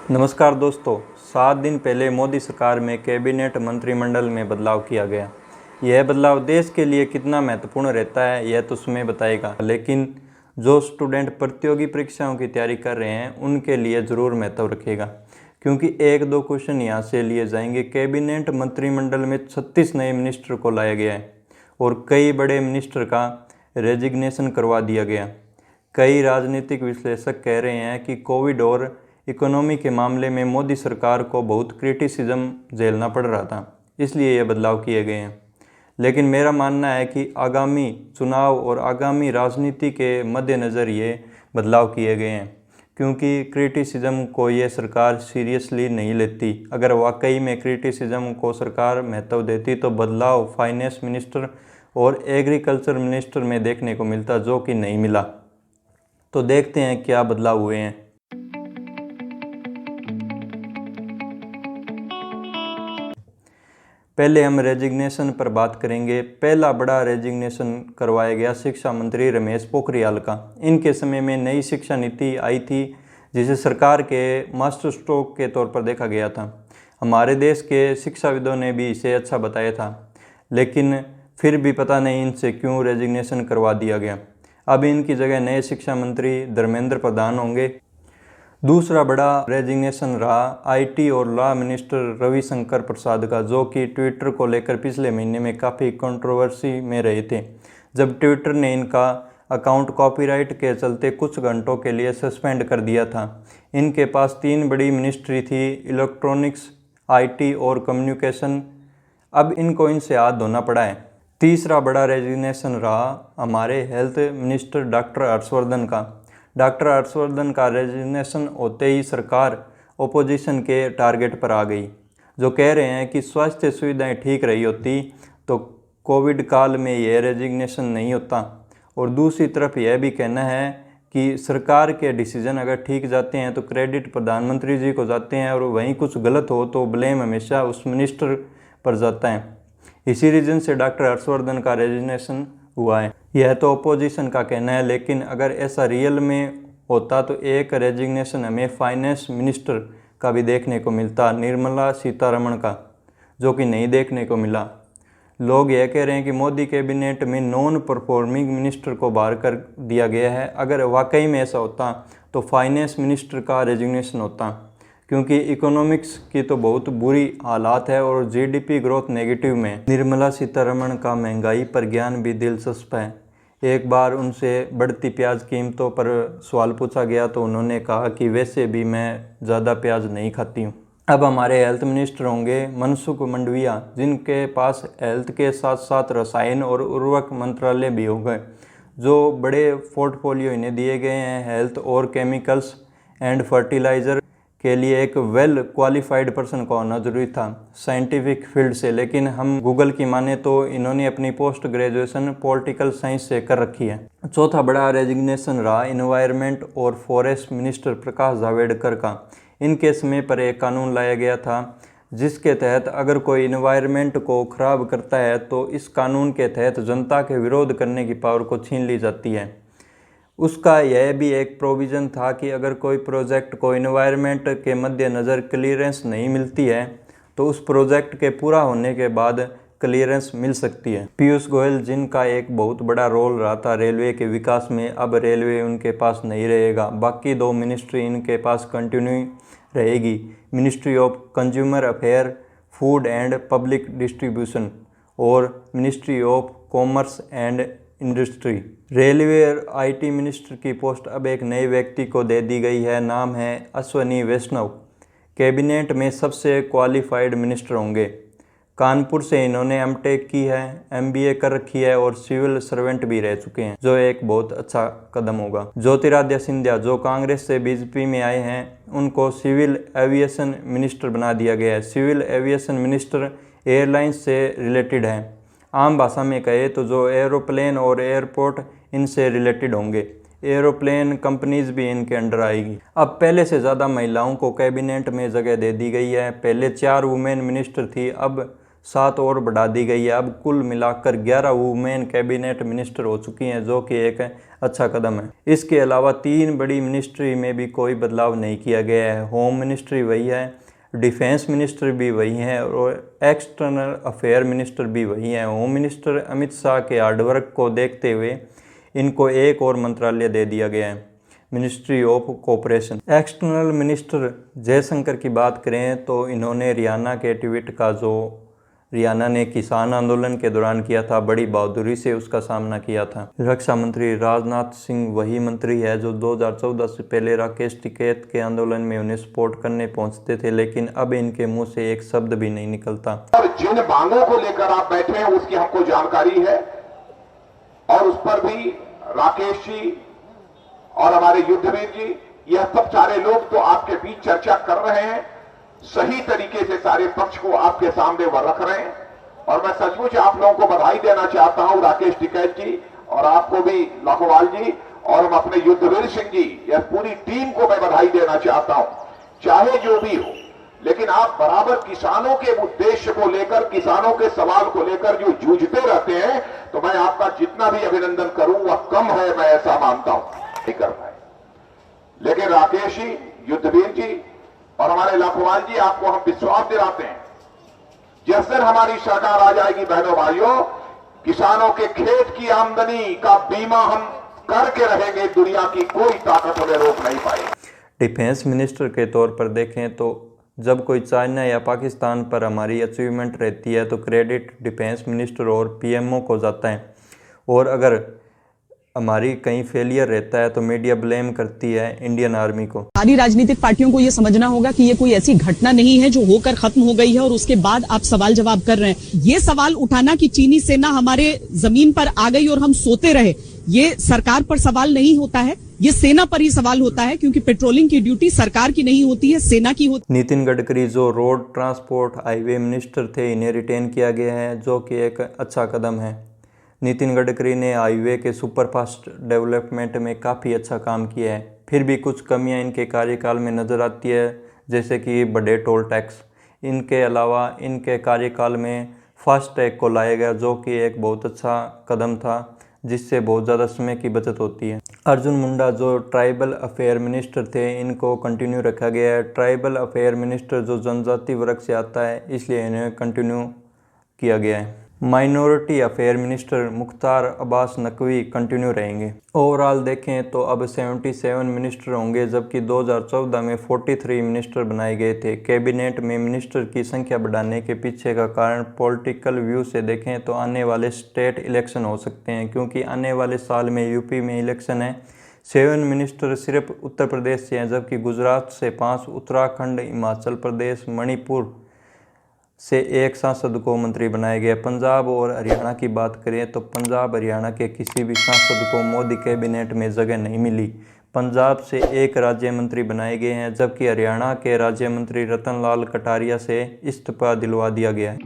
नमस्कार दोस्तों। 7 दिन पहले मोदी सरकार में कैबिनेट मंत्रिमंडल में बदलाव किया गया। यह बदलाव देश के लिए कितना महत्वपूर्ण रहता है यह तो समय बताएगा, लेकिन जो स्टूडेंट प्रतियोगी परीक्षाओं की तैयारी कर रहे हैं उनके लिए ज़रूर महत्व रखेगा, क्योंकि 1-2 क्वेश्चन यहाँ से लिए जाएंगे। कैबिनेट मंत्रिमंडल में 36 नए मिनिस्टर को लाया गया है और कई बड़े मिनिस्टर का रेजिग्नेशन करवा दिया गया। कई राजनीतिक विश्लेषक कह रहे हैं कि कोविड और इकोनॉमी के मामले में मोदी सरकार को बहुत क्रिटिसिज्म झेलना पड़ रहा था, इसलिए ये बदलाव किए गए हैं। लेकिन मेरा मानना है कि आगामी चुनाव और आगामी राजनीति के मद्देनज़र ये बदलाव किए गए हैं, क्योंकि क्रिटिसिज्म को ये सरकार सीरियसली नहीं लेती। अगर वाकई में क्रिटिसिज्म को सरकार महत्व देती तो बदलाव फाइनेंस मिनिस्टर और एग्रीकल्चर मिनिस्टर में देखने को मिलता, जो कि नहीं मिला। तो देखते हैं क्या बदलाव हुए हैं। पहले हम रेजिग्नेशन पर बात करेंगे। पहला बड़ा रेजिग्नेशन करवाया गया शिक्षा मंत्री रमेश पोखरियाल का। इनके समय में नई शिक्षा नीति आई थी, जिसे सरकार के मास्टर स्ट्रोक के तौर पर देखा गया था। हमारे देश के शिक्षाविदों ने भी इसे अच्छा बताया था, लेकिन फिर भी पता नहीं इनसे क्यों रेजिग्नेशन करवा दिया गया। अब इनकी जगह नए शिक्षा मंत्री धर्मेंद्र प्रधान होंगे। दूसरा बड़ा रेजिग्नेशन रहा आईटी और लॉ मिनिस्टर रविशंकर प्रसाद का, जो कि ट्विटर को लेकर पिछले महीने में काफ़ी कंट्रोवर्सी में रहे थे, जब ट्विटर ने इनका अकाउंट कॉपीराइट के चलते कुछ घंटों के लिए सस्पेंड कर दिया था। इनके पास 3 बड़ी मिनिस्ट्री थी, इलेक्ट्रॉनिक्स, आईटी और कम्युनिकेशन। अब इनको इनसे हाथ धोना पड़ा है। तीसरा बड़ा रेजिग्नेशन रहा हमारे हेल्थ मिनिस्टर डॉक्टर हर्षवर्धन का। डॉक्टर हर्षवर्धन का रेजिग्नेशन होते ही सरकार ओपोजिशन के टारगेट पर आ गई, जो कह रहे हैं कि स्वास्थ्य सुविधाएं ठीक रही होती तो कोविड काल में यह रेजिग्नेशन नहीं होता। और दूसरी तरफ यह भी कहना है कि सरकार के डिसीजन अगर ठीक जाते हैं तो क्रेडिट प्रधानमंत्री जी को जाते हैं, और वहीं कुछ गलत हो तो ब्लेम हमेशा उस मिनिस्टर पर जाता है। इसी रीज़न से डॉक्टर हर्षवर्धन का रेजिग्नेशन हुआ है। यह तो अपोजिशन का कहना है, लेकिन अगर ऐसा रियल में होता तो एक रेजिग्नेशन हमें फाइनेंस मिनिस्टर का भी देखने को मिलता, निर्मला सीतारमण का, जो कि नहीं देखने को मिला। लोग यह कह रहे हैं कि मोदी कैबिनेट में नॉन परफॉर्मिंग मिनिस्टर को बाहर कर दिया गया है। अगर वाकई में ऐसा होता तो फाइनेंस मिनिस्टर का रेजिग्नेशन होता, क्योंकि इकोनॉमिक्स की तो बहुत बुरी हालात है और जीडीपी ग्रोथ नेगेटिव में। निर्मला सीतारमण का महंगाई पर ज्ञान भी दिलचस्प है। एक बार उनसे बढ़ती प्याज कीमतों पर सवाल पूछा गया तो उन्होंने कहा कि वैसे भी मैं ज़्यादा प्याज नहीं खाती हूँ। अब हमारे हेल्थ मिनिस्टर होंगे मनसुख मंडाविया, जिनके पास हेल्थ के साथ साथ रसायन और उर्वरक मंत्रालय भी होंगे, जो बड़े पोर्टफोलियो इन्हें दिए गए हैं। हेल्थ और केमिकल्स एंड फर्टिलाइज़र के लिए एक वेल क्वालिफाइड पर्सन का होना जरूरी था साइंटिफिक फील्ड से, लेकिन हम गूगल की माने तो इन्होंने अपनी पोस्ट ग्रेजुएशन पॉलिटिकल साइंस से कर रखी है। चौथा बड़ा रेजिग्नेशन रहा एनवायरनमेंट और फॉरेस्ट मिनिस्टर प्रकाश जावड़ेकर का। इनके समय पर एक कानून लाया गया था, जिसके तहत अगर कोई एनवायरनमेंट को खराब करता है तो इस कानून के तहत जनता के विरोध करने की पावर को छीन ली जाती है। उसका यह भी एक प्रोविज़न था कि अगर कोई प्रोजेक्ट को एनवायरनमेंट के मद्देनज़र क्लियरेंस नहीं मिलती है तो उस प्रोजेक्ट के पूरा होने के बाद क्लियरेंस मिल सकती है। पीयूष गोयल, जिनका एक बहुत बड़ा रोल रहा था रेलवे के विकास में, अब रेलवे उनके पास नहीं रहेगा। बाकी 2 मिनिस्ट्री इनके पास कंटिन्यू रहेगी, ministry of consumer affair, food and public distribution और ministry of commerce and industry. Railway और आईटी मिनिस्टर की पोस्ट अब एक नए व्यक्ति को दे दी गई है, नाम है अश्वनी वैष्णव। कैबिनेट में सबसे क्वालिफाइड मिनिस्टर होंगे। कानपुर से इन्होंने एमटेक की है, एमबीए कर रखी है और सिविल सर्वेंट भी रह चुके हैं, जो एक बहुत अच्छा कदम होगा। ज्योतिरादित्य सिंधिया, जो कांग्रेस से बीजेपी में आए हैं, उनको सिविल एविएशन मिनिस्टर बना दिया गया है। सिविल एविएशन मिनिस्टर एयरलाइंस से रिलेटेड है। आम भाषा में कहे तो जो एरोप्लेन और एयरपोर्ट इनसे रिलेटेड होंगे, एरोप्लेन कंपनीज भी इनके अंडर आएगी। अब पहले से ज़्यादा महिलाओं को कैबिनेट में जगह दे दी गई है। पहले 4 वुमेन मिनिस्टर थी, अब 7 और बढ़ा दी गई है। अब कुल मिलाकर 11 वुमेन कैबिनेट मिनिस्टर हो चुकी हैं, जो कि एक अच्छा कदम है। इसके अलावा 3 बड़ी मिनिस्ट्री में भी कोई बदलाव नहीं किया गया है। होम मिनिस्ट्री वही है, डिफेंस मिनिस्टर भी वही हैं और एक्सटर्नल अफेयर मिनिस्टर भी वही हैं। होम मिनिस्टर अमित शाह के हार्डवर्क को देखते हुए इनको एक और मंत्रालय दे दिया गया है, ministry of cooperation. External minister Jaishankar की बात करें तो इन्होंने हरियाणा के ट्वीट का, जो हरियाणा ने किसान आंदोलन के दौरान किया था, बड़ी बहादुरी से उसका सामना किया था। रक्षा मंत्री राजनाथ सिंह वही मंत्री है जो 2014 से पहले राकेश टिकैत के आंदोलन में उन्हें सपोर्ट करने पहुंचते थे, लेकिन अब इनके मुंह से एक शब्द भी नहीं निकलता। और जिन मांगों को लेकर आप बैठे हैं उसकी हमको जानकारी है और उस पर भी राकेश जी और हमारे युद्धवीर जी, यह सब सारे लोग तो आपके बीच चर्चा कर रहे हैं, सही तरीके से सारे पक्ष को आपके सामने वह रख रहे हैं। और मैं सचमुच आप लोगों को बधाई देना चाहता हूं, राकेश टिकैत जी और आपको भी लाखोवाल जी, और हम अपने युद्धवीर सिंह जी, यह पूरी टीम को मैं बधाई देना चाहता हूं। चाहे जो भी हो, लेकिन आप बराबर किसानों के उद्देश्य को लेकर, किसानों के सवाल को लेकर जो जूझते रहते हैं, तो मैं आपका जितना भी अभिनंदन करूं वह कम है, मैं ऐसा मानता हूं। नहीं कर पाए, लेकिन राकेश जी, युद्धवीर जी और हमारे लाखोवाल जी, आपको हम विश्वास दिलाते हैं, जिस दिन हमारी सरकार आ जाएगी बहनों भाइयों, किसानों के खेत की आमदनी का बीमा हम करके रहेंगे, दुनिया की कोई ताकत हमें रोक नहीं पाएगी। डिफेंस मिनिस्टर के तौर पर देखें तो जब कोई चाइना या पाकिस्तान पर हमारी अचीवमेंट रहती है तो क्रेडिट डिफेंस मिनिस्टर और पीएमओ को जाता है, और अगर हमारी कहीं फेलियर रहता है तो मीडिया ब्लेम करती है इंडियन आर्मी को। सारी राजनीतिक पार्टियों को यह समझना होगा कि ये कोई ऐसी घटना नहीं है जो होकर खत्म हो गई है और उसके बाद आप सवाल जवाब कर रहे हैं। ये सवाल उठाना कि चीनी सेना हमारे जमीन पर आ गई और हम सोते रहे, ये सरकार पर सवाल नहीं होता है, ये सेना पर ही सवाल होता है, क्योंकि पेट्रोलिंग की ड्यूटी सरकार की नहीं होती है, सेना की होती है। नितिन गडकरी जो रोड ट्रांसपोर्ट हाईवे मिनिस्टर थे, इन्हें रिटेन किया गया है, जो कि एक अच्छा कदम है। नितिन गडकरी ने हाईवे के सुपरफास्ट डेवलपमेंट में काफ़ी अच्छा काम किया है, फिर भी कुछ कमियां इनके कार्यकाल में नज़र आती है, जैसे कि बड़े टोल टैक्स। इनके अलावा इनके कार्यकाल में फास्ट टैग को लाया गया, जो कि एक बहुत अच्छा कदम था, जिससे बहुत ज़्यादा समय की बचत होती है। अर्जुन मुंडा जो ट्राइबल अफेयर मिनिस्टर थे, इनको कंटिन्यू रखा गया है। ट्राइबल अफेयर मिनिस्टर जो जनजाति वर्ग से आता है, इसलिए इन्हें कंटिन्यू किया गया है। Minority affair minister Mukhtar Abbas Naqvi continue रहेंगे। ओवरऑल देखें तो अब 77 मिनिस्टर होंगे, जबकि 2014 में 43 मिनिस्टर बनाए गए थे। कैबिनेट में मिनिस्टर की संख्या बढ़ाने के पीछे का कारण पॉलिटिकल व्यू से देखें तो आने वाले स्टेट इलेक्शन हो सकते हैं, क्योंकि आने वाले साल में यूपी में इलेक्शन है। 7 मिनिस्टर सिर्फ उत्तर प्रदेश से हैं, जबकि गुजरात से 5, उत्तराखंड, हिमाचल प्रदेश, मणिपुर से 1 सांसद को मंत्री बनाया गया। पंजाब और हरियाणा की बात करें तो पंजाब हरियाणा के किसी भी सांसद को मोदी कैबिनेट में जगह नहीं मिली। पंजाब से 1 राज्य मंत्री बनाए गए हैं, जबकि हरियाणा के राज्य मंत्री रतन लाल कटारिया से इस्तीफा दिलवा दिया गया है।